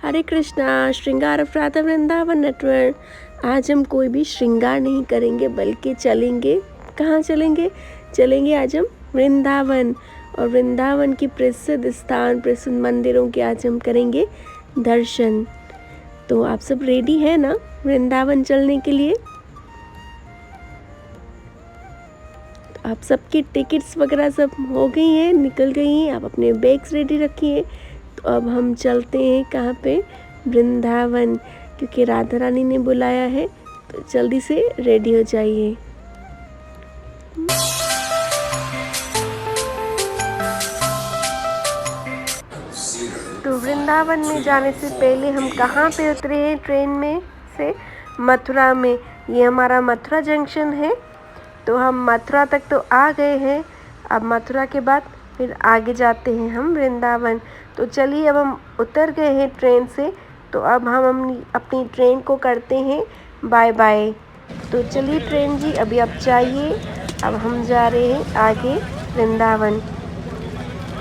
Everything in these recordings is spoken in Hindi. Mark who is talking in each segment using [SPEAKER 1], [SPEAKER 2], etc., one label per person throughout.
[SPEAKER 1] हरे कृष्णा। श्रृंगार ऑफ राधा वृंदावन नेटवर्क। आज हम कोई भी श्रृंगार नहीं करेंगे बल्कि चलेंगे, कहाँ चलेंगे? चलेंगे आज हम वृंदावन, और वृंदावन की प्रसिद्ध स्थान, प्रसिद्ध मंदिरों के आज हम करेंगे दर्शन। तो आप सब रेडी हैं ना वृंदावन चलने के लिए? तो आप सबकी टिकट्स वगैरह सब हो गई हैं, निकल गई हैं, आप अपने बैग्स रेडी रखिए। तो अब हम चलते हैं कहाँ पे? वृंदावन, क्योंकि राधा रानी ने बुलाया है। तो जल्दी से रेडी हो जाइए। तो वृंदावन में जाने से पहले हम कहाँ पे उतरे हैं ट्रेन में से? मथुरा में। ये हमारा मथुरा जंक्शन है। तो हम मथुरा तक तो आ गए हैं। अब मथुरा के बाद फिर आगे जाते हैं हम वृंदावन। तो चलिए, अब हम उतर गए हैं ट्रेन से। तो अब हम अपनी ट्रेन को करते हैं बाय बाय। तो चलिए ट्रेन जी, अभी आप जाइए। अब हम जा रहे हैं आगे वृंदावन।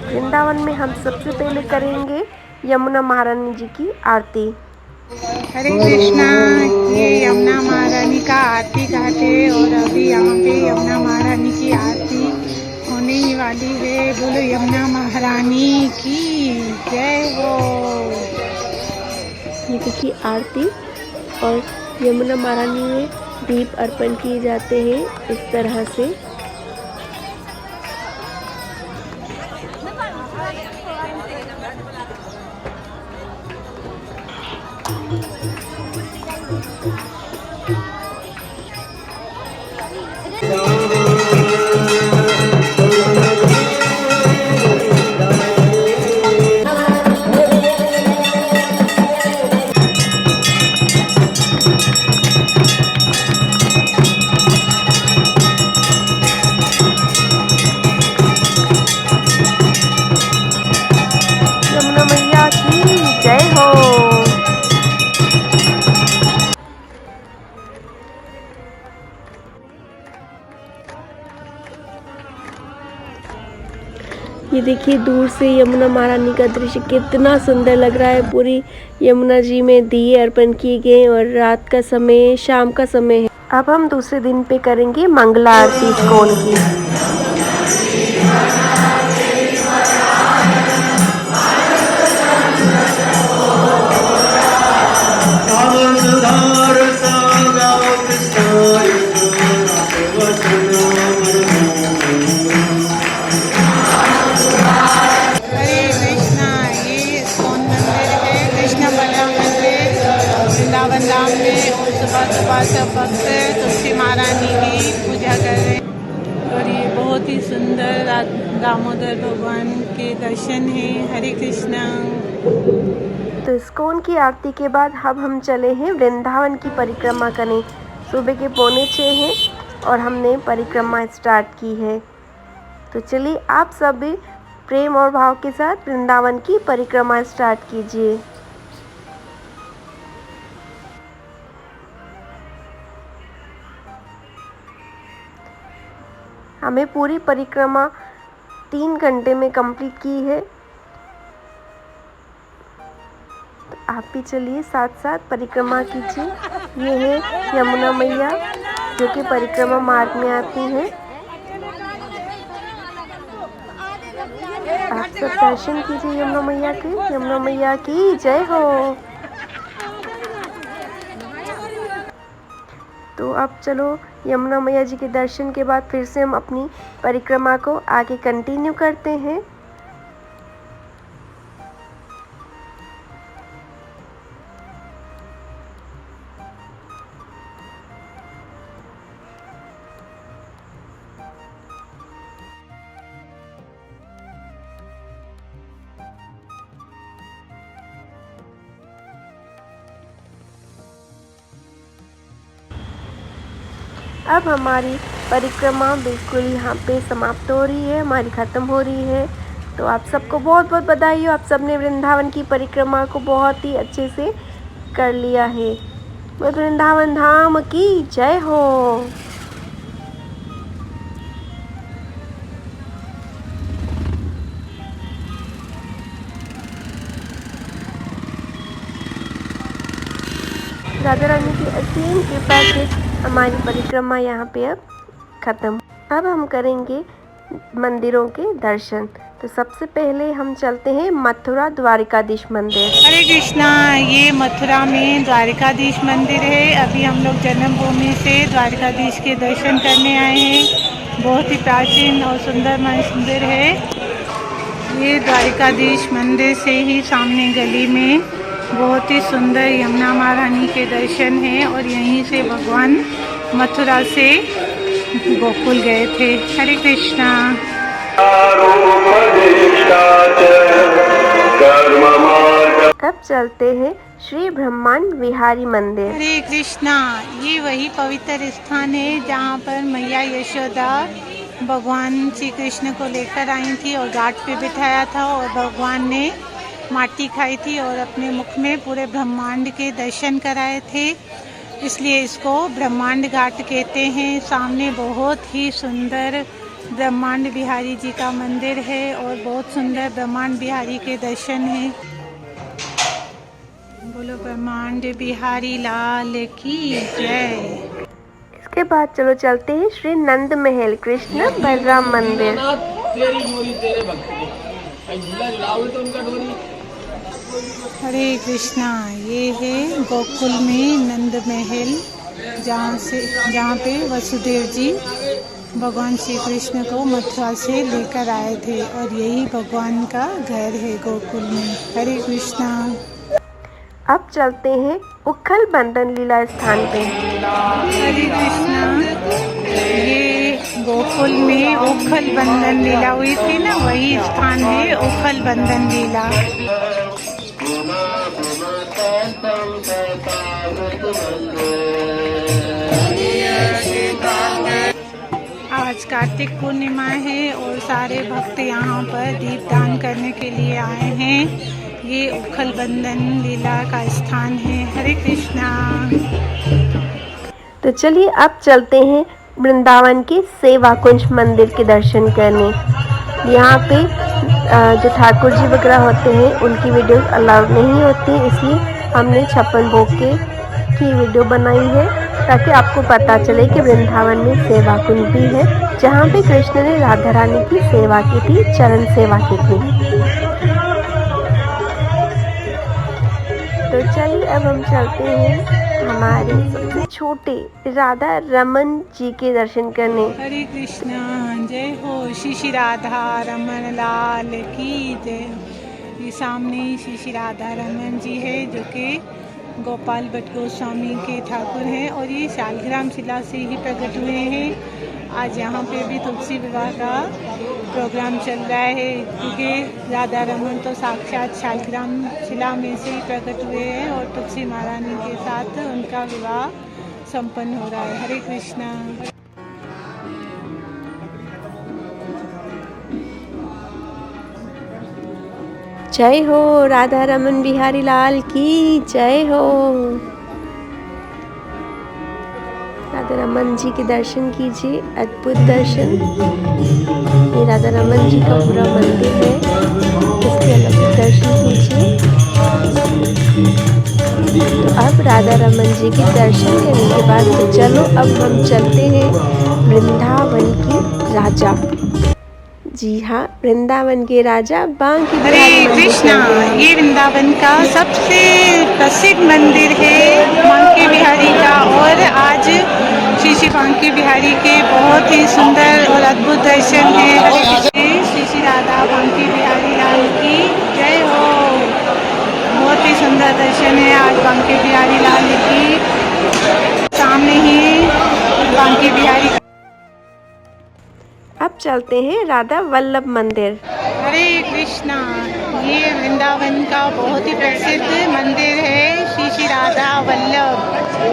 [SPEAKER 1] वृंदावन में हम सबसे पहले करेंगे यमुना महारानी जी की आरती।
[SPEAKER 2] हरे कृष्णा। ये यमुना महारानी का आरती गाते, और अभी यहाँ पे यमुना महारानी की आरती होने ही वाली है। बोलो यमुना महारानी की जय हो।
[SPEAKER 1] ये देखिए आरती, और यमुना महारानी में दीप अर्पण किए जाते हैं इस तरह से। यमुना मैया की जय हो। ये देखिए दूर से यमुना महारानी का दृश्य कितना सुंदर लग रहा है। पूरी यमुना जी में दिए अर्पण किए गए, और रात का समय, शाम का समय है। अब हम दूसरे दिन पे करेंगे मंगला आरती इस्कॉन की।
[SPEAKER 2] हरे कृष्णा। ये इस्कॉन मंदिर है, कृष्ण बलराम मंदिर वृंदावन धाम में। और सुबह सुबह सब भक्त तुलसी महारानी की पूजा कर रहे हैं। और ये बहुत ही सुंदर दामोदर भगवान के दर्शन हैं। हरे कृष्णा।
[SPEAKER 1] तो इस्कॉन की आरती के बाद अब हम चले हैं वृंदावन की परिक्रमा करने। सुबह के 5:45 हैं और हमने परिक्रमा स्टार्ट की है। तो चलिए आप सब भी प्रेम और भाव के साथ वृंदावन की परिक्रमा स्टार्ट कीजिए। हमें पूरी परिक्रमा 3 घंटे में कंप्लीट की है। तो आप भी चलिए साथ साथ परिक्रमा कीजिए। ये है यमुना मैया जो कि परिक्रमा मार्ग में आती हैं। आप सब दर्शन कीजिए यमुना मैया के। यमुना मैया की जय हो। तो अब चलो यमुना मैया जी के दर्शन के बाद फिर से हम अपनी परिक्रमा को आगे कंटिन्यू करते हैं। अब हमारी परिक्रमा बिल्कुल यहाँ पे समाप्त हो रही है, हमारी ख़त्म हो रही है। तो आप सबको बहुत बहुत बधाई हो। आप सबने वृंदावन की परिक्रमा को बहुत ही अच्छे से कर लिया है। वृंदावन धाम की जय हो। राधा रानी की असीम कृपा से हमारी परिक्रमा यहाँ पे अब ख़त्म। अब हम करेंगे मंदिरों के दर्शन। तो सबसे पहले हम चलते हैं मथुरा द्वारिकाधीश मंदिर।
[SPEAKER 2] हरे कृष्णा, ये मथुरा में द्वारिकाधीश मंदिर है। अभी हम लोग जन्मभूमि से द्वारिकाधीश के दर्शन करने आए हैं। बहुत ही प्राचीन और सुंदर मंदिर है। ये द्वारिकाधीश मंदिर से ही सामने गली में बहुत ही सुंदर यमुना महारानी के दर्शन हैं और यहीं से भगवान मथुरा से गोकुल गए थे। हरे कृष्णा।
[SPEAKER 1] अब चलते हैं श्री ब्रह्मांड विहारी मंदिर।
[SPEAKER 2] हरे कृष्णा, ये वही पवित्र स्थान है जहाँ पर मैया यशोदा भगवान श्री कृष्ण को लेकर आई थी और घाट पे बिठाया था और भगवान ने माटी खाई थी और अपने मुख में पूरे ब्रह्मांड के दर्शन कराए थे, इसलिए इसको ब्रह्मांड घाट कहते हैं। सामने बहुत ही सुंदर ब्रह्मांड बिहारी जी का मंदिर है और बहुत सुंदर ब्रह्मांड बिहारी के दर्शन हैं। बोलो ब्रह्मांड बिहारी लाल की जय।
[SPEAKER 1] इसके बाद चलो चलते हैं श्री नंद महल कृष्ण बलराम मंदिर।
[SPEAKER 2] हरे कृष्णा, ये है गोकुल में नंद महल, जहाँ पे वसुदेव जी भगवान श्री कृष्ण को मथुरा से लेकर आए थे और यही भगवान का घर है गोकुल में। हरे कृष्णा।
[SPEAKER 1] अब चलते हैं उखल बंधन लीला स्थान पे।
[SPEAKER 2] हरे कृष्णा, ये गोकुल में उखल बंधन लीला हुई थी ना, वही स्थान है उखल बंधन लीला। आज कार्तिक पूर्णिमा है और सारे भक्त यहाँ पर दीपदान करने के लिए आए हैं। ये उखल बंधन लीला का स्थान है। हरे कृष्णा।
[SPEAKER 1] तो चलिए अब चलते हैं वृंदावन के सेवा कुंज मंदिर के दर्शन करने। यहाँ पे जो ठाकुर जी वगैरह होते हैं उनकी वीडियोस अलाउड नहीं होती, इसलिए हमने 56 भोग की वीडियो बनाई है ताकि आपको पता चले कि वृंदावन में सेवा कुंज भी है जहाँ पे कृष्ण ने राधा रानी की सेवा की थी, चरण सेवा की थी। तो चलिए अब हम चलते हैं हमारे सबसे छोटे राधा रमन जी के दर्शन करने।
[SPEAKER 2] हरे कृष्णा, जय हो श्री राधा रमन लाल की जय। ये सामने श्री राधा रमन जी है जो कि गोपाल भट्ट गोस्वामी के ठाकुर हैं और ये शालग्राम शिला से ही प्रकट हुए हैं। आज यहाँ पे भी तुलसी विवाह का प्रोग्राम चल रहा है क्योंकि राधा रमन तो साक्षात शालग्राम शिला में से ही प्रकट हुए हैं और तुलसी महारानी के साथ उनका विवाह संपन्न हो रहा है। हरे कृष्णा।
[SPEAKER 1] जय हो राधा रमन बिहारी लाल की जय हो। राधा रमन जी के दर्शन कीजिए, अद्भुत दर्शन। ये राधा रमन जी का पूरा मंदिर है, इसके अलग दर्शन कीजिए। तो अब राधा रमन जी के दर्शन करने के बाद तो चलो अब हम चलते हैं वृंदावन के राजा। जी हाँ, वृंदावन के राजा बांके बिहारी
[SPEAKER 2] हरे कृष्णा, ये वृंदावन का सबसे प्रसिद्ध मंदिर है बांके बिहारी का और आज श्री बांके बिहारी के बहुत ही सुंदर और अद्भुत दर्शन है। हरे कृष्ण। श्री राधा बांके बिहारी लाल की जय हो। बहुत ही सुंदर दर्शन है आज बांके बिहारी लाल की। सामने ही बांके बिहारी।
[SPEAKER 1] अब चलते हैं राधा वल्लभ मंदिर।
[SPEAKER 2] हरे कृष्णा, ये वृंदावन का बहुत ही प्रसिद्ध मंदिर है श्री राधा वल्लभ।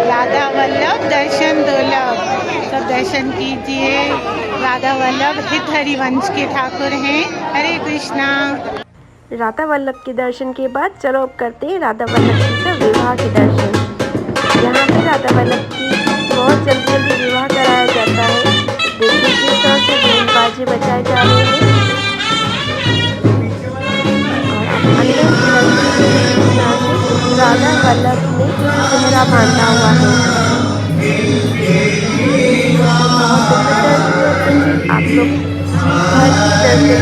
[SPEAKER 2] राधा वल्लभ दर्शन दुर्लभ, सब दर्शन कीजिए। राधा वल्लभ हित हरिवंश के ठाकुर हैं। हरे कृष्णा।
[SPEAKER 1] राधा वल्लभ के दर्शन के बाद चलो अब करते हैं राधा वल्लभ जी का विवाह के दर्शन। यहाँ पे राधा वल्लभ की बहुत जल्दी जल्दी विवाह कराया जाता है। देखिए किस तरह से बैंड बाजे बजाए जा रहे हैं और अंदर राधा वल्लभ ने धागा बांधा हुआ है। बहुत दिव्य दर्शन है बच्चे, आप लोग जी भर के दर्शन कीजिए।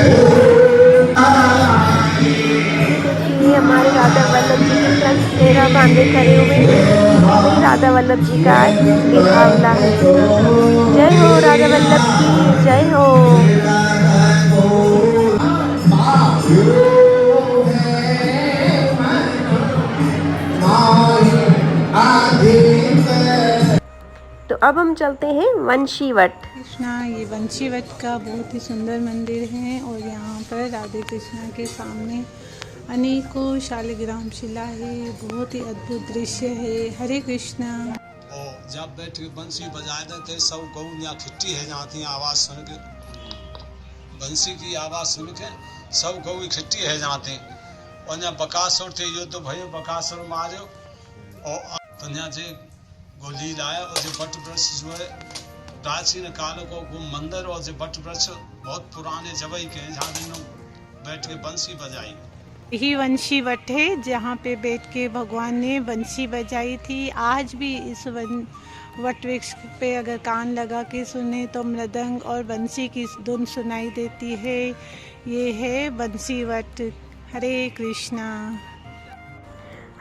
[SPEAKER 1] ये देखिए हमारे राधा वल्लभ जी कितना सेहरा बांधे खड़े हुए हैं। वही राधा वल्लभ जी का आज ये हावला है। जय हो राधा वल्लभ की, जय हो। तो अब हम चलते हैं वंशीवट।
[SPEAKER 2] कृष्णा, ये वंशीवट का बहुत ही सुंदर मंदिर है और यहाँ पर राधे कृष्णा के सामने अनेकों शालिग्राम शिला है। बहुत ही अद्भुत दृश्य है। हरे कृष्णा।
[SPEAKER 3] और जब बैठ के बंसी बजाते थे सब गऊ यहाँ खिट्टी है जाती आवाज सुन के, बंसी की आवाज सुन के सब गऊ इकट्ठी है जाते। और यहाँ बकासुर थे जो तो भाई बकासुर मारे और तो यहाँ से गोली लाया और जो बट वृक्ष जो है प्राचीन काल को वो मंदिर और जो बट वृक्ष बहुत पुराने जगह के हैं जहाँ लोग बैठ के बंसी बजाई।
[SPEAKER 2] यही वंशीवट है जहाँ पे बैठ के भगवान ने बंसी बजाई थी। आज भी इस वट वृक्ष पे अगर कान लगा के सुने तो मृदंग और बंसी की धुन सुनाई देती है। ये है बंसीवट। हरे कृष्णा।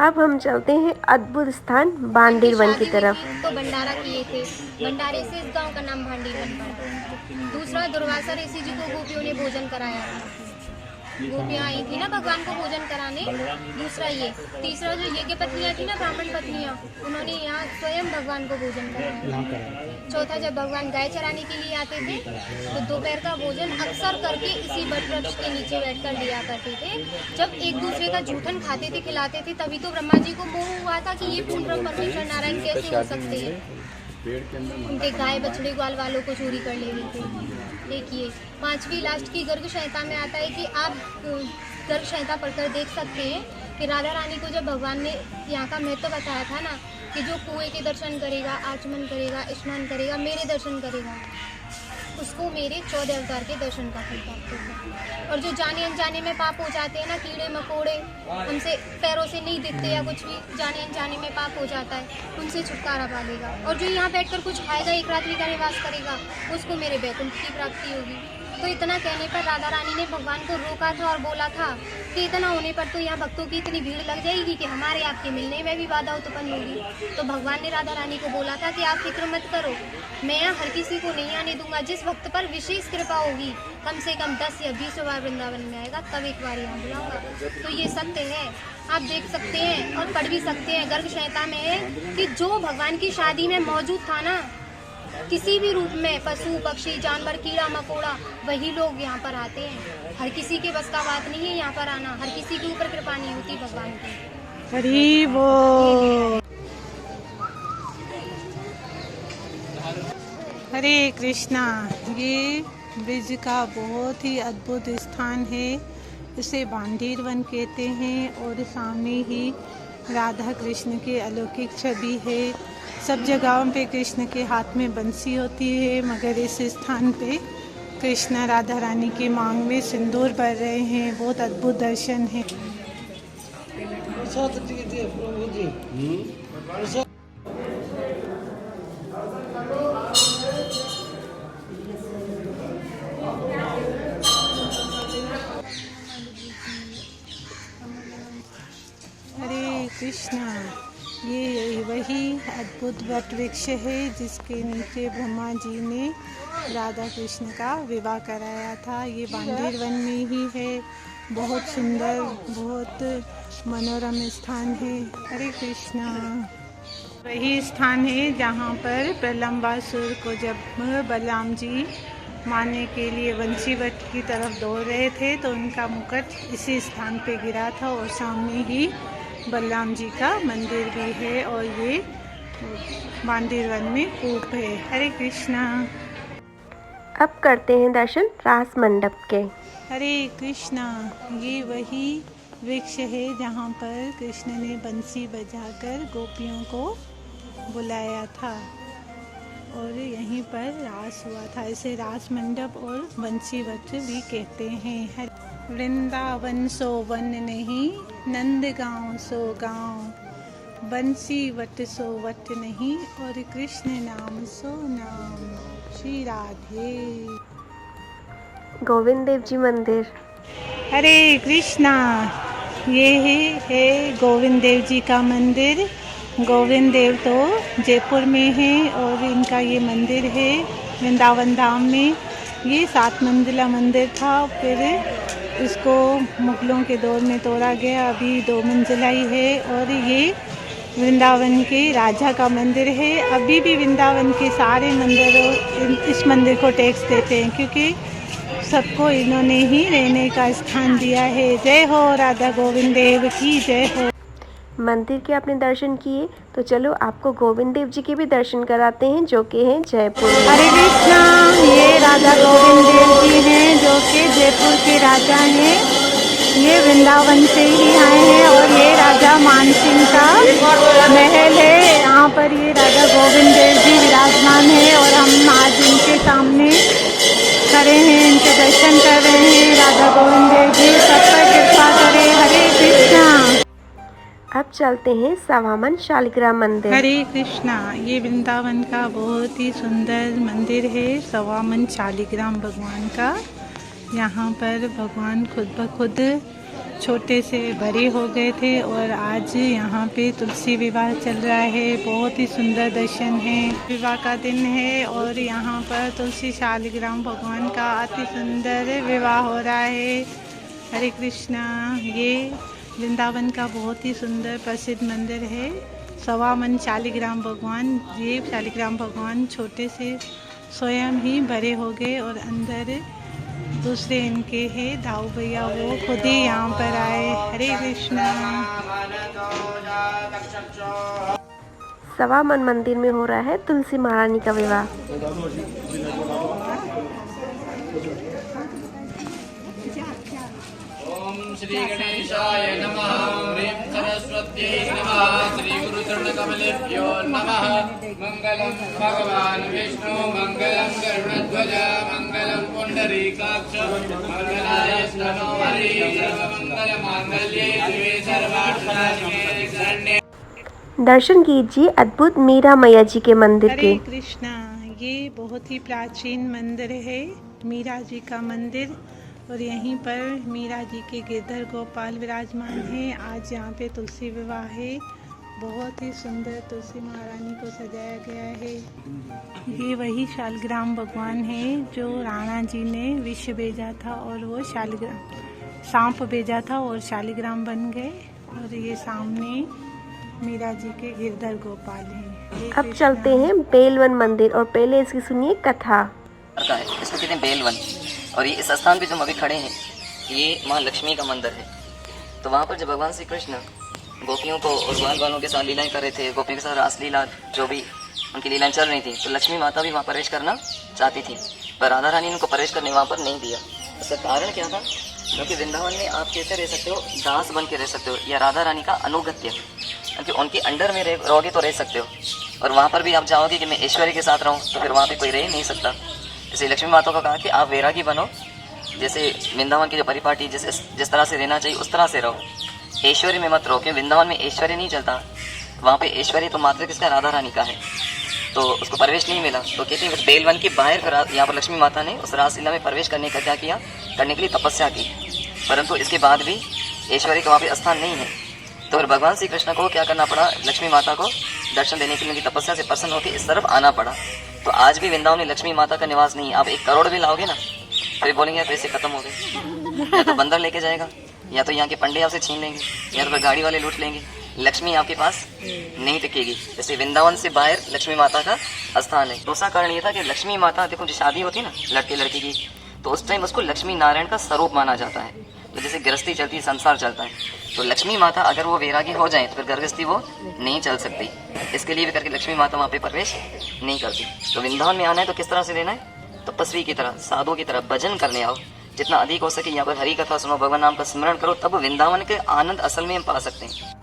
[SPEAKER 1] अब हम चलते हैं अद्भुत स्थान बांदीर वन की तरफ।
[SPEAKER 4] तो भंडारा किए थे, भंडारे से इस गांव का नाम भांडीर वन पड़ा। दूसरा, दुर्वासा ऋषि जी को गोपियों ने भोजन कराया था। गोपियाँ आई थी ना भगवान को भोजन कराने। दूसरा ये। तीसरा, जो यज्ञ पत्नियाँ थी ना, ब्राह्मण पत्नियाँ, उन्होंने यहाँ स्वयं भगवान को भोजन कराया। चौथा, जब भगवान गाय चराने के लिए आते थे तो दोपहर का भोजन अक्सर करके इसी वट वृक्ष के नीचे बैठकर लिया करते थे। जब एक दूसरे का जूठन खाते थे, खिलाते थे, तभी तो ब्रह्मा जी को मोह हुआ था कि ये पूर्ण ब्रह्म परमेश्वर नारायण कैसे हो सकते हैं। उनके गाय बछड़े ग्वाल वालों को चोरी कर ले रहे थे। देखिए, पांचवी लास्ट की गर्ग संहिता में आता है कि आप गर्ग संहिता पढ़कर देख सकते हैं कि राधा रानी को जब भगवान ने यहाँ का महत्व बताया था ना कि जो कुएं के दर्शन करेगा, आचमन करेगा, स्नान करेगा, मेरे दर्शन करेगा, उसको मेरे 14 अवतार के दर्शन का फल प्राप्त होगा। और जो जाने अनजाने में पाप हो जाते हैं ना, कीड़े मकोड़े हमसे पैरों से नहीं दिखते या कुछ भी जाने अनजाने में पाप हो जाता है, उनसे छुटकारा पालेगा। और जो यहाँ बैठकर कुछ खाएगा, एक रात्रि का निवास करेगा, उसको मेरे बैकुंठ की प्राप्ति होगी। तो इतना कहने पर राधा रानी ने भगवान को रोका था और बोला था कि इतना होने पर तो यहाँ भक्तों की इतनी भीड़ लग जाएगी कि हमारे आपके मिलने में भी बाधा उत्पन्न होगी। तो भगवान ने राधा रानी को बोला था कि आप फिक्र मत करो, मैं यहाँ हर किसी को नहीं आने दूंगा। जिस भक्त पर विशेष कृपा होगी, कम से कम 10 या 20 बार वृंदावन में आएगा, तब एक बार यहाँ बुलाऊंगा। तो ये सत्य है, आप देख सकते हैं और पढ़ भी सकते हैं। गर्ग संहिता में है कि जो भगवान की शादी में मौजूद था ना, किसी भी रूप में, पशु पक्षी जानवर कीड़ा मकोड़ा, वही लोग यहाँ पर आते हैं। हर किसी के बस का बात नहीं है यहाँ पर आना, हर किसी के ऊपर कृपा नहीं होती भगवान की।
[SPEAKER 2] हरि बोल। हरे कृष्णा। ये ब्रिज का बहुत ही अद्भुत स्थान है, इसे बांदीर वन कहते हैं और सामने ही राधा कृष्ण की अलौकिक छवि है। सब जगहों पे कृष्ण के हाथ में बंसी होती है, मगर इस स्थान पे कृष्ण राधा रानी की मांग में सिंदूर भर रहे हैं। बहुत अद्भुत दर्शन है। हरे कृष्णा। ये वही अद्भुत वट वृक्ष है जिसके नीचे ब्रह्मा जी ने राधा कृष्ण का विवाह कराया था। ये बांदीर वन में ही है। बहुत सुंदर, बहुत मनोरम स्थान है। हरे कृष्णा। वही स्थान है जहाँ पर प्रलंबासुर को जब बलराम जी मारने के लिए वंशीवट की तरफ दौड़ रहे थे तो उनका मुकुट इसी स्थान पे गिरा था और सामने ही बलराम जी का मंदिर भी है और ये बांदीर वन में कूप है। हरे कृष्णा।
[SPEAKER 1] अब करते हैं दर्शन रास मंडप के।
[SPEAKER 2] हरे कृष्णा। ये वही वृक्ष है जहाँ पर कृष्ण ने बंसी बजाकर गोपियों को बुलाया था और यहीं पर रास हुआ था। इसे रास मंडप और बंसीवट भी कहते हैं। वृंदावन सो वन नहीं, नंद गाँव सो गाँव, बंसी वट सो वट नहीं, और कृष्ण नाम सो नाम। श्री राधे।
[SPEAKER 1] गोविंद देव जी मंदिर।
[SPEAKER 2] हरे कृष्णा। ये है गोविंद देव जी का मंदिर। गोविंद देव तो जयपुर में है और इनका ये मंदिर है वृंदावन धाम में। ये 7 मंजिला मंदिर था, फिर इसको मुगलों के दौर में तोड़ा गया, अभी 2 मंजिला ही है। और ये वृंदावन के राजा का मंदिर है। अभी भी वृंदावन के सारे मंदिरों इस मंदिर को टैक्स देते हैं, क्योंकि सबको इन्होंने ही रहने का स्थान दिया है। जय हो राधा गोविंद देव की जय हो।
[SPEAKER 1] मंदिर के आपने दर्शन किए, तो चलो आपको गोविंद देव जी के भी दर्शन कराते हैं, जो कि हैं जयपुर में।
[SPEAKER 2] हरे कृष्णा। ये राधा गोविंद देव जी हैं, जो कि जयपुर के राजा हैं। ये वृंदावन से ही आए हैं और ये राजा मानसिंह का महल है। यहाँ पर ये राधा गोविंद देव जी विराजमान है और हम आज इनके सामने खड़े हैं, इनके दर्शन कर रहे हैं। राधा गोविंद देव जी सब पर कृपा करें। हरे कृष्णा।
[SPEAKER 1] अब चलते हैं सवामन शालिग्राम मंदिर।
[SPEAKER 2] हरे कृष्णा। ये वृंदावन का बहुत ही सुंदर मंदिर है, सवामन शालिग्राम भगवान का। यहाँ पर भगवान खुद ब खुद छोटे से बड़े हो गए थे और आज यहाँ पे तुलसी विवाह चल रहा है। बहुत ही सुंदर दर्शन है। विवाह का दिन है और यहाँ पर तुलसी शालिग्राम भगवान का अति सुंदर विवाह हो रहा है। हरे कृष्णा। ये वृंदावन का बहुत ही सुंदर प्रसिद्ध मंदिर है, सवामन शालिग्राम भगवान। ये शालिग्राम भगवान छोटे से स्वयं ही बड़े हो गए और अंदर दूसरे इनके हैं दाऊ भैया, वो खुद ही यहाँ पर आए। हरे कृष्णा।
[SPEAKER 1] सवामन मंदिर में हो रहा है तुलसी महारानी का विवाह।
[SPEAKER 5] श्री गणेशाय नमः। ह्रीं सरस्वत्यै नमः। श्री गुरुचरणकमलेभ्यो नमः। मंगलम भगवान विष्णु, मंगलम गरुड़ध्वज, मंगलम पुंडरीकाक्ष, मंगलाय स्तनो हरि, सर्वमंगल मांगल्ये शिवे सर्वार्थसाधिके शरण्ये।
[SPEAKER 1] दर्शन कीजिए अद्भुत मीरा मैया जी के मंदिर के।
[SPEAKER 2] हरे कृष्णा। ये बहुत ही प्राचीन मंदिर है, मीरा जी का मंदिर। और यहीं पर मीरा जी के गिरधर गोपाल विराजमान हैं। आज यहाँ पे तुलसी विवाह है। बहुत ही सुंदर तुलसी महारानी को सजाया गया है। ये वही शालिग्राम भगवान है जो राणा जी ने विष भेजा था और वो शालिग्राम सांप भेजा था और शालिग्राम बन गए। और ये सामने मीरा जी के गिरधर गोपाल हैं।
[SPEAKER 1] अब चलते हैं बेलवन मंदिर और पहले इसकी सुनिए कथा।
[SPEAKER 6] का है, इसको कहते हैं बेलवन। और ये इस स्थान पे जो हम अभी खड़े हैं, ये माँ लक्ष्मी का मंदिर है। तो वहाँ पर जब भगवान श्री कृष्ण गोपियों को और बाल बालों के साथ लीलाएं कर रहे थे, गोपियों के साथ रासलीला जो भी उनकी लीलाएं चल रही थी, तो लक्ष्मी माता भी वहाँ प्रवेश करना चाहती थी, पर राधा रानी ने उनको प्रवेश करने वहाँ पर नहीं दिया। इसका कारण क्या था? क्योंकि वृंदावन में आप कैसे रह सकते हो, दास बन के रह सकते हो या राधा रानी का अनुगत्य, क्योंकि उनके अंडर में रहोगे तो रह सकते हो। और वहाँ पर भी आप जाओगे कि मैं ऐश्वर्य के साथ रहूँ, तो फिर वहाँ पे कोई रह नहीं सकता। इसलिए लक्ष्मी माता को कहा कि आप वैरागी बनो, जैसे वृंदावन की जो परिपाटी जिस तरह से रहना चाहिए उस तरह से रहो, ऐश्वर्य में मत रहो, क्योंकि वृंदावन में ऐश्वर्य नहीं चलता। वहाँ पे ऐश्वर्य तो मात्र किसका? राधा रानी का है। तो उसको प्रवेश नहीं मिला। तो कहते हैं बेलवन के बाहर यहाँ पर लक्ष्मी माता ने उस रासलीला में प्रवेश करने का क्या किया? करने के लिए तपस्या की, परंतु इसके बाद भी ऐश्वर्य का वहाँ पे स्थान नहीं है। तो फिर भगवान श्री कृष्ण को क्या करना पड़ा? लक्ष्मी माता को दर्शन देने के लिए उनकी तपस्या से प्रसन्न होकर इस तरफ आना पड़ा। तो आज भी वृंदावन में लक्ष्मी माता का निवास नहीं है। आप 1 करोड़ भी लाओगे ना, फिर बोलेंगे पैसे खत्म हो गए, या तो बंदर लेके जाएगा, या तो यहाँ के पंडे आपसे छीन लेंगे, या तो फिर गाड़ी वाले लूट लेंगे। लक्ष्मी आपके पास नहीं टिकेगी। जैसे वृंदावन से बाहर लक्ष्मी माता का स्थान है। दूसरा कारण ये था कि लक्ष्मी माता, देखो जो शादी होती है ना लड़के लड़की की, तो उस टाइम उसको लक्ष्मी नारायण का स्वरूप माना जाता है। तो जैसे गृहस्थी चलती है, संसार चलता है, तो लक्ष्मी माता अगर वो वैरागी हो जाए तो फिर गृहस्थी वो नहीं चल सकती। इसके लिए भी करके लक्ष्मी माता वहाँ पे प्रवेश नहीं करती। तो वृंदावन में आना है तो किस तरह से लेना है? तो तपस्वी की तरह, साधु की तरह भजन करने आओ, जितना अधिक हो सके यहाँ पर हरि कथा सुनो, भगवान नाम का स्मरण करो, तब वृंदावन के आनंद असल में हम पा सकते हैं।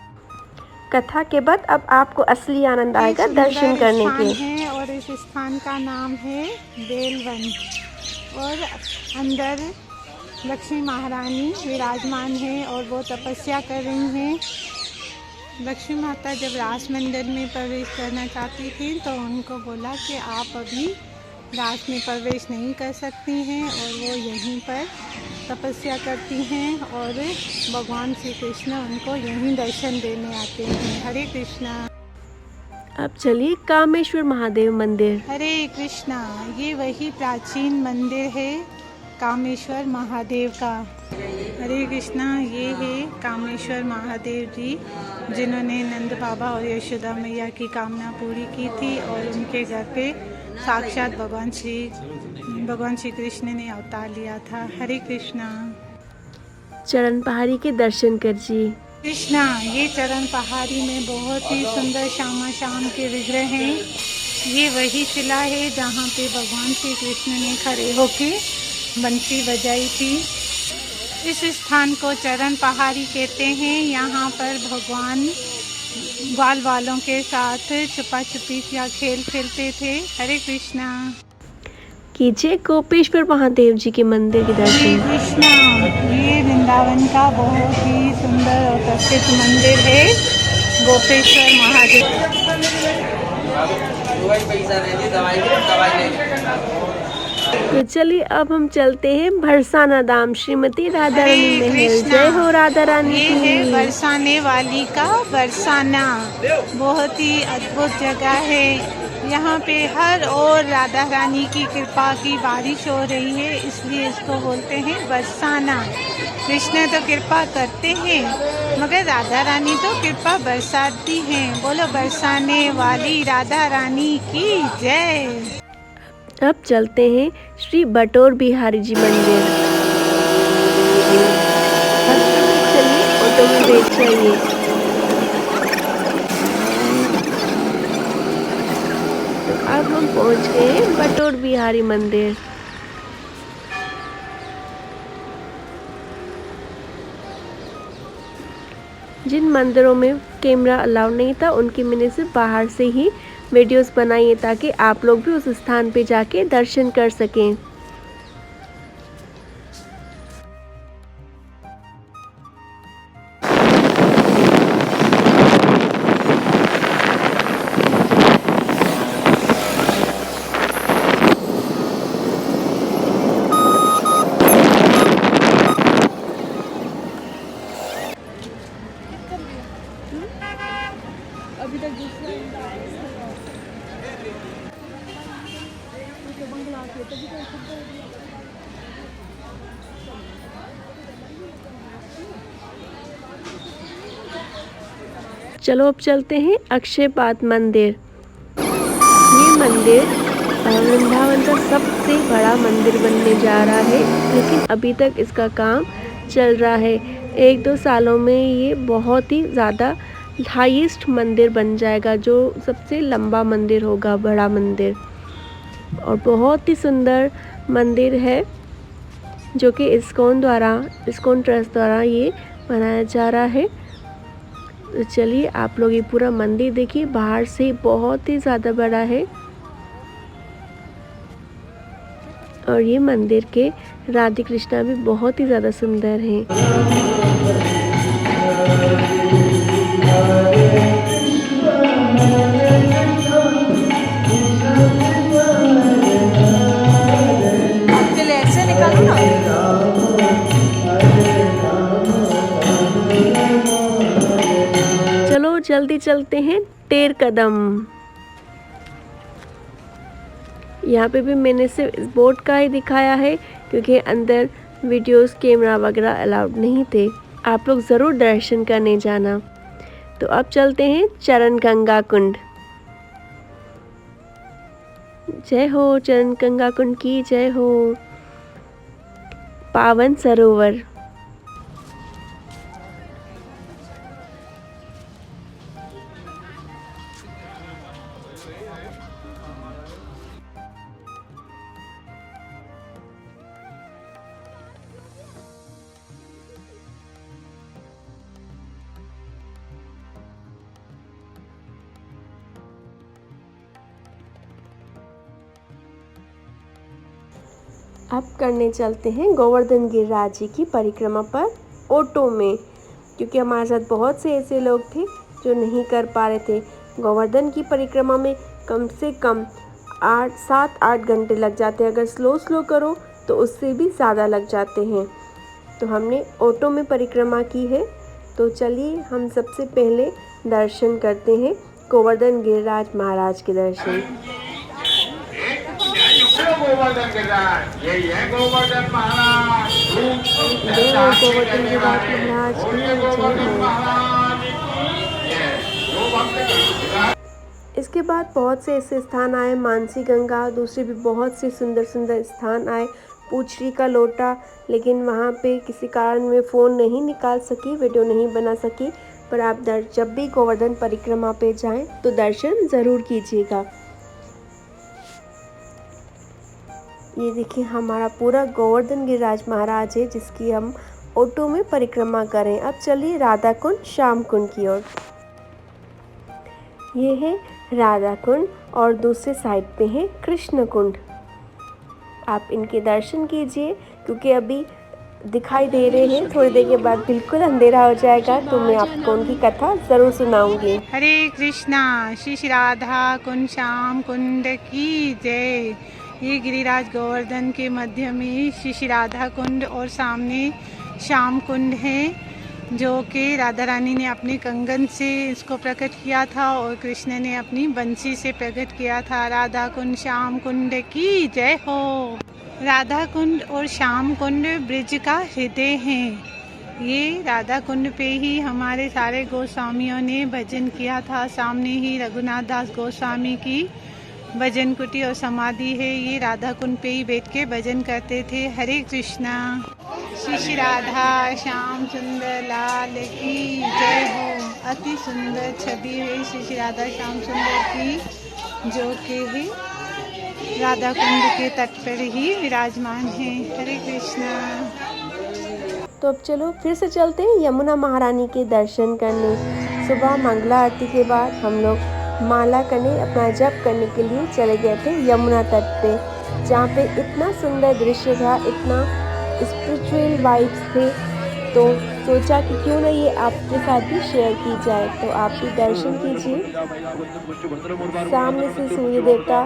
[SPEAKER 1] कथा के बाद अब आपको असली आनंद आएगा दर्शन करने के।
[SPEAKER 2] और इस स्थान का नाम है बेलवन। और अंदर लक्ष्मी महारानी विराजमान है और वो तपस्या कर रही हैं। लक्ष्मी माता जब रास मंदिर में प्रवेश करना चाहती थी तो उनको बोला कि आप अभी रास में प्रवेश नहीं कर सकती हैं, और वो यहीं पर तपस्या करती हैं और भगवान श्री कृष्ण उनको यहीं दर्शन देने आते हैं। हरे कृष्णा।
[SPEAKER 1] अब चलिए कामेश्वर महादेव मंदिर।
[SPEAKER 2] हरे कृष्णा। ये वही प्राचीन मंदिर है कामेश्वर महादेव का। हरे कृष्णा। ये है कामेश्वर महादेव जी, जिन्होंने नंद बाबा और यशोदा मैया की कामना पूरी की थी, और उनके घर पे साक्षात भगवान श्री कृष्ण ने अवतार लिया था। हरे कृष्णा।
[SPEAKER 1] चरण पहाड़ी के दर्शन कीजिए।
[SPEAKER 2] कृष्णा। ये चरण पहाड़ी में बहुत ही सुंदर श्यामा श्याम के विग्रह हैं। ये वही शिला है जहाँ पे भगवान श्री कृष्ण ने खड़े होके बंसी बजाई थी। इस स्थान को चरण पहाड़ी कहते हैं। यहाँ पर भगवान ग्वाल वालों के साथ छुपा छुपी या खेल खेलते थे। हरे कृष्णा।
[SPEAKER 1] कीजिए गोपेश्वर महादेव जी के मंदिर के
[SPEAKER 2] हरे
[SPEAKER 1] दर्शन।
[SPEAKER 2] कृष्णा। ये वृंदावन का बहुत ही सुंदर और प्रसिद्ध मंदिर है गोपेश्वर महादेव।
[SPEAKER 1] तो चलिए अब हम चलते हैं बरसाना धाम श्रीमती राधा रानी
[SPEAKER 2] हरे
[SPEAKER 1] महल।
[SPEAKER 2] कृष्णा।
[SPEAKER 1] जय हो राधा रानी
[SPEAKER 2] ये है
[SPEAKER 1] की।
[SPEAKER 2] बरसाने वाली का बरसाना। बहुत ही अद्भुत जगह है। यहाँ पे हर ओर राधा रानी की कृपा की बारिश हो रही है, इसलिए इसको बोलते हैं बरसाना। कृष्ण तो कृपा करते हैं मगर राधा रानी तो कृपा बरसाती हैं। बोलो बरसाने वाली राधा रानी की जय।
[SPEAKER 1] अब चलते हैं श्री बटोर बिहारी जी मंदिर। अब चलिए ऑटो में बैठ जाइए। तो अब हम पहुंच गए हैं बटोर बिहारी मंदिर। जिन मंदिरों में कैमरा अलाउ नहीं था उनकी मैंने सिर्फ बाहर से ही वीडियोस बनाई है, ताकि आप लोग भी उस स्थान पे जाके दर्शन कर सकें। चलो अब चलते हैं अक्षयपाद मंदिर। ये मंदिर वृंदावन का सबसे बड़ा मंदिर बनने जा रहा है, लेकिन अभी तक इसका काम चल रहा है। 1-2 सालों में ये बहुत ही ज़्यादा हाईएस्ट मंदिर बन जाएगा, जो सबसे लंबा मंदिर होगा, बड़ा मंदिर। और बहुत ही सुंदर मंदिर है, जो कि इस्कॉन ट्रस्ट द्वारा ये बनाया जा रहा है। तो चलिए आप लोग ये पूरा मंदिर देखिए, बाहर से बहुत ही ज़्यादा बड़ा है। और ये मंदिर के राधे कृष्णा भी बहुत ही ज़्यादा सुंदर हैं।
[SPEAKER 2] ऐसे निकालो ना।
[SPEAKER 1] चलो जल्दी चलते हैं टेर कदम। यहाँ पे भी मैंने सिर्फ इस बोर्ड का ही दिखाया है, क्योंकि अंदर वीडियोस कैमरा वगैरह अलाउड नहीं थे। आप लोग ज़रूर दर्शन करने जाना। तो अब चलते हैं चरण गंगा कुंड। जय हो चरण गंगा कुंड की जय हो। पावन सरोवर। अब करने चलते हैं गोवर्धन गिरिराज जी की परिक्रमा पर ऑटो में, क्योंकि हमारे साथ बहुत से ऐसे लोग थे जो नहीं कर पा रहे थे। गोवर्धन की परिक्रमा में कम से कम 7-8 घंटे लग जाते हैं, अगर स्लो करो तो उससे भी ज़्यादा लग जाते हैं। तो हमने ऑटो में परिक्रमा की है। तो चलिए हम सबसे पहले दर्शन करते हैं गोवर्धन गिरिराज महाराज के दर्शन।
[SPEAKER 7] गोवर्धन गिरिराज, यही है गोवर्धन महाराज।
[SPEAKER 1] गोवर्धन गिरिराज महाराज की जय हो। इसके बाद बहुत से ऐसे स्थान आए, मानसी गंगा, दूसरे भी बहुत से सुंदर सुंदर स्थान आए, पूछरी का लोटा, लेकिन वहाँ पे किसी कारण में फ़ोन नहीं निकाल सकी, वीडियो नहीं बना सकी। पर आप जब भी गोवर्धन परिक्रमा पे जाएं तो दर्शन ज़रूर कीजिएगा। ये देखिए हमारा पूरा गोवर्धन गिरिराज महाराज है जिसकी हम ऑटो में परिक्रमा करें। अब चलिए राधा कुंड श्याम कुंड की ओर। ये है राधा कुंड और दूसरे साइड पे है कृष्ण कुंड। आप इनके दर्शन कीजिए क्योंकि अभी दिखाई दे रहे हैं, थोड़ी देर के बाद बिल्कुल अंधेरा हो जाएगा तो मैं आपको उनकी कथा ज़रूर सुनाऊंगी।
[SPEAKER 2] हरे कृष्णा, श्री राधा कुंड श्याम कुंड की जय। ये गिरिराज गोवर्धन के मध्य में श्री राधा कुंड और सामने श्याम कुंड है, जो कि राधा रानी ने अपने कंगन से इसको प्रकट किया था और कृष्ण ने अपनी बंसी से प्रकट किया था। राधा कुंड श्याम कुंड की जय हो। राधा कुंड और श्याम कुंड ब्रिज का हृदय हैं। ये राधा कुंड पे ही हमारे सारे गोस्वामियों ने भजन किया था। सामने ही रघुनाथ दास गोस्वामी की भजन कुटी और समाधि है। ये राधा कुंड पे ही बैठ के भजन करते थे। हरे कृष्णा। श्री राधा श्याम सुंदर लाल की जय हो। अति सुंदर छवि है श्री राधा श्याम सुंदर की, जो कि है राधा कुंड के तट पर ही विराजमान है। हरे कृष्णा।
[SPEAKER 1] तो अब चलो फिर से चलते हैं यमुना महारानी के दर्शन करने। सुबह मंगला आरती के बाद हम लोग माला करने, अपना जप करने के लिए चले गए थे यमुना तट पे, जहाँ पे इतना सुंदर दृश्य था, इतना स्पिरिचुअल वाइब्स थे। तो सोचा कि क्यों ना ये आपके साथ भी शेयर की जाए। तो आप भी दर्शन कीजिए। सामने से सूर्य देवता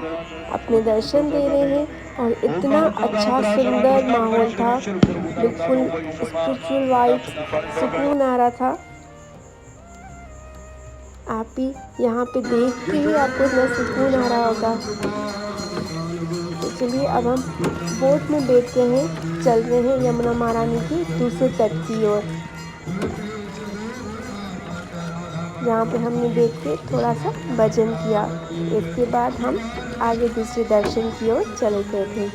[SPEAKER 1] अपने दर्शन दे रहे हैं और इतना अच्छा सुंदर माहौल था, बिल्कुल स्पिरिचुअल वाइब्स, सुकून आ रहा था। आप भी यहाँ पे देख के ही आपको इतना सुकून आ रहा होगा। तो चलिए अब हम बोट में बैठ गए हैं, चल रहे हैं यमुना महारानी की दूसरे तट की ओर, जहाँ पे हमने बैठ के थोड़ा सा भजन किया। इसके बाद हम आगे दूसरे दर्शन की ओर चले गए थे।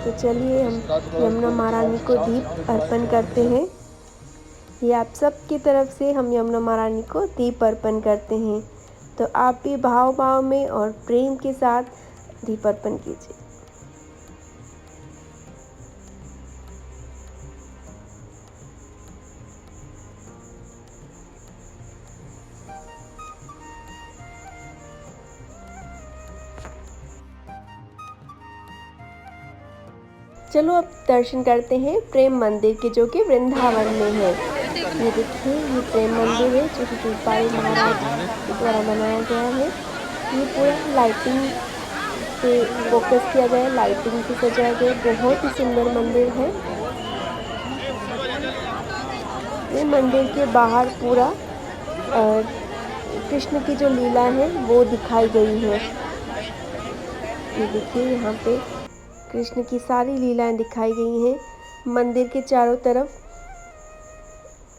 [SPEAKER 1] तो चलिए हम यमुना महारानी को दीप अर्पण करते हैं। ये आप सब की तरफ से हम यमुना महारानी को दीप अर्पण करते हैं। तो आप भी भाव में और प्रेम के साथ दीप अर्पण कीजिए। चलो अब दर्शन करते हैं प्रेम मंदिर के, जो कि वृंदावन में है। ये देखिए ये प्रेम मंदिर है जो कि रूपाई महाराज के द्वारा बनाया गया है। ये पूरा लाइटिंग पे फोकस किया गया है, लाइटिंग से सजाया गया, बहुत ही सुंदर मंदिर है। ये मंदिर के बाहर पूरा कृष्ण की जो लीला है वो दिखाई गई है। ये देखिए यहाँ पे कृष्ण की सारी लीलाएं दिखाई गई हैं। मंदिर के चारों तरफ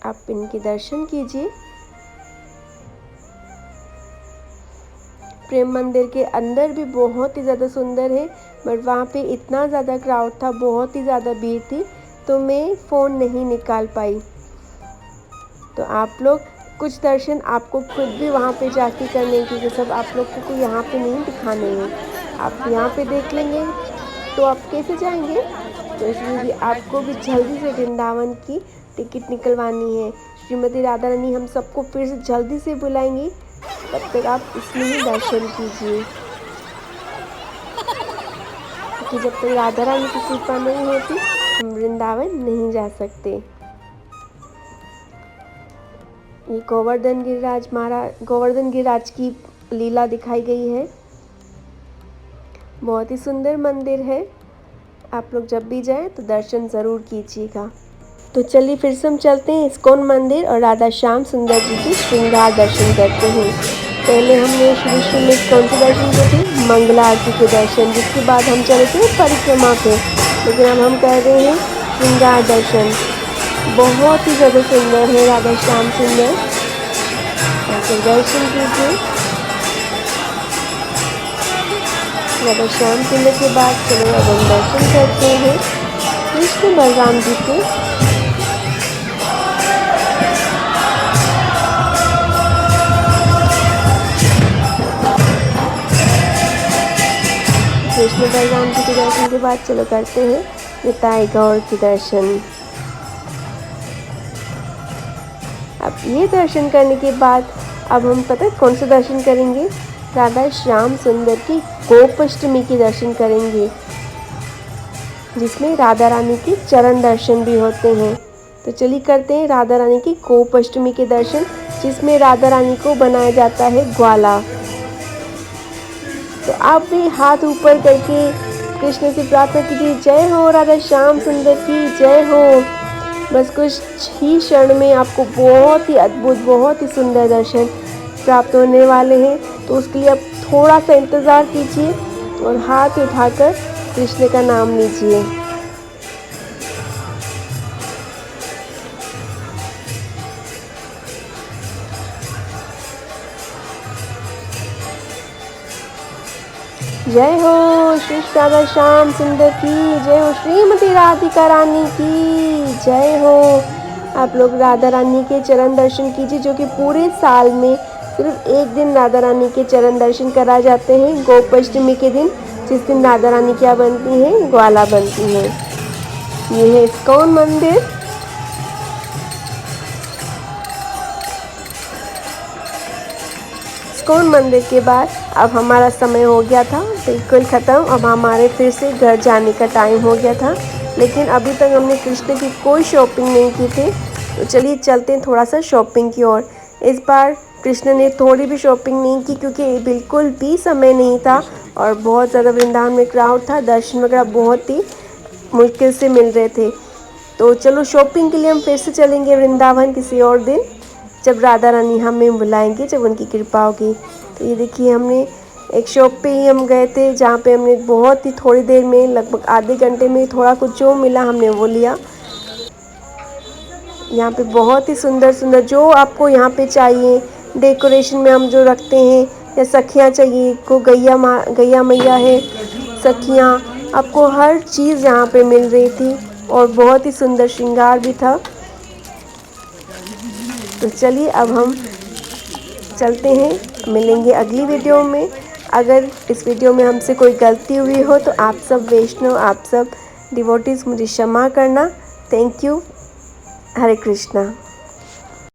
[SPEAKER 1] आप इनके दर्शन कीजिए। प्रेम मंदिर के अंदर भी बहुत ही ज़्यादा सुंदर है, बट वहाँ पे इतना ज़्यादा क्राउड था, बहुत ही ज़्यादा भीड़ थी, तो मैं फ़ोन नहीं निकाल पाई। तो आप लोग कुछ दर्शन आपको खुद भी वहाँ पे जाके करने की, क्योंकि सब आप लोग को यहाँ पे नहीं दिखाने हैं। आप यहाँ पे देख लेंगे तो आप कैसे जाएंगे? तो इसलिए भी आपको भी जल्दी से वृंदावन की टिकट निकलवानी है। श्रीमती राधा रानी हम सबको फिर से जल्दी से बुलाएंगी, तब तक आप इसमें ही दर्शन कीजिए। क्योंकि जब तक राधा रानी की कृपा नहीं होती हम वृंदावन नहीं जा सकते। ये गोवर्धन गिरिराज की लीला दिखाई गई है। बहुत ही सुंदर मंदिर है। आप लोग जब भी जाएं तो दर्शन ज़रूर कीजिएगा। तो चलिए फिर से हम चलते हैं इस्कॉन मंदिर और राधा श्याम सुंदर जी के श्रृंगार दर्शन करते हैं। पहले हमने शुरू में कौन से दर्शन किए थे? मंगला आरती के दर्शन, जिसके बाद हम चले थे परिक्रमा पे, लेकिन अब हम कर रहे हैं श्रृंगार दर्शन। बहुत ही ज़्यादा सुंदर है राधा श्याम सुंदर। तो दर्शन कीजिए। राधा श्याम सुंदर के बाद चलो अब हम दर्शन करते हैं कृष्ण बलराम जी के। कृष्ण बलराम जी के दर्शन के बाद चलो करते हैं निताई गौर के दर्शन। अब ये दर्शन करने के बाद अब हम पता है कौन से दर्शन करेंगे? राधा श्याम सुंदर की गोपाष्टमी के दर्शन करेंगे, जिसमें राधा रानी के चरण दर्शन भी होते हैं। तो चलिए करते हैं राधा रानी की गोपाष्टमी के दर्शन, जिसमें राधा रानी को बनाया जाता है ग्वाला। तो आप भी हाथ ऊपर करके कृष्ण से प्रार्थना कीजिए, जय हो राधा श्याम सुंदर की जय हो। बस कुछ ही क्षण में आपको बहुत ही अद्भुत, बहुत ही सुंदर दर्शन प्राप्त होने वाले हैं। तो उसके लिए आप थोड़ा सा इंतज़ार कीजिए और हाथ उठाकर कृष्ण का नाम लीजिए। जय हो श्री राधा श्याम सुंदर की जय हो, श्रीमती राधिका रानी की जय हो। आप लोग राधा रानी के चरण दर्शन कीजिए, जो कि पूरे साल में सिर्फ एक दिन राधा रानी के चरण दर्शन कराए जाते हैं, गोपाष्टमी के दिन, जिस दिन राधा रानी क्या बनती हैं? ग्वाला बनती हैं। ये है इस्कॉन मंदिर। इस्कॉन मंदिर के बाद अब हमारा समय हो गया था बिल्कुल ख़त्म। अब हमारे फिर से घर जाने का टाइम हो गया था, लेकिन अभी तक हमने कृष्ण की कोई शॉपिंग नहीं की थी। तो चलिए चलते हैं थोड़ा सा शॉपिंग की ओर। इस बार कृष्ण ने थोड़ी भी शॉपिंग नहीं की, क्योंकि बिल्कुल भी समय नहीं था और बहुत ज़्यादा वृंदावन में क्राउड था। दर्शन वगैरह बहुत ही मुश्किल से मिल रहे थे। तो चलो शॉपिंग के लिए हम फिर से चलेंगे वृंदावन किसी और दिन, जब राधा रानी हमें बुलाएंगे, जब उनकी कृपा होगी। तो ये देखिए हमने एक शॉप पे ही हम गए थे, जहाँ पे हमने बहुत ही थोड़ी देर में, लगभग आधे घंटे में थोड़ा कुछ जो मिला हमने वो लिया। यहाँ पे बहुत ही सुंदर सुंदर जो आपको यहाँ पे चाहिए, डेकोरेशन में हम जो रखते हैं, या सखियाँ चाहिए को गैया मैया है, सखियाँ, आपको हर चीज़ यहाँ पे मिल रही थी और बहुत ही सुंदर श्रृंगार भी था। तो चलिए अब हम चलते हैं, मिलेंगे अगली वीडियो में। अगर इस वीडियो में हमसे कोई गलती हुई हो तो आप सब वैष्णव, आप सब डिवोटीज़ मुझे क्षमा करना। Thank you. हरे कृष्णा।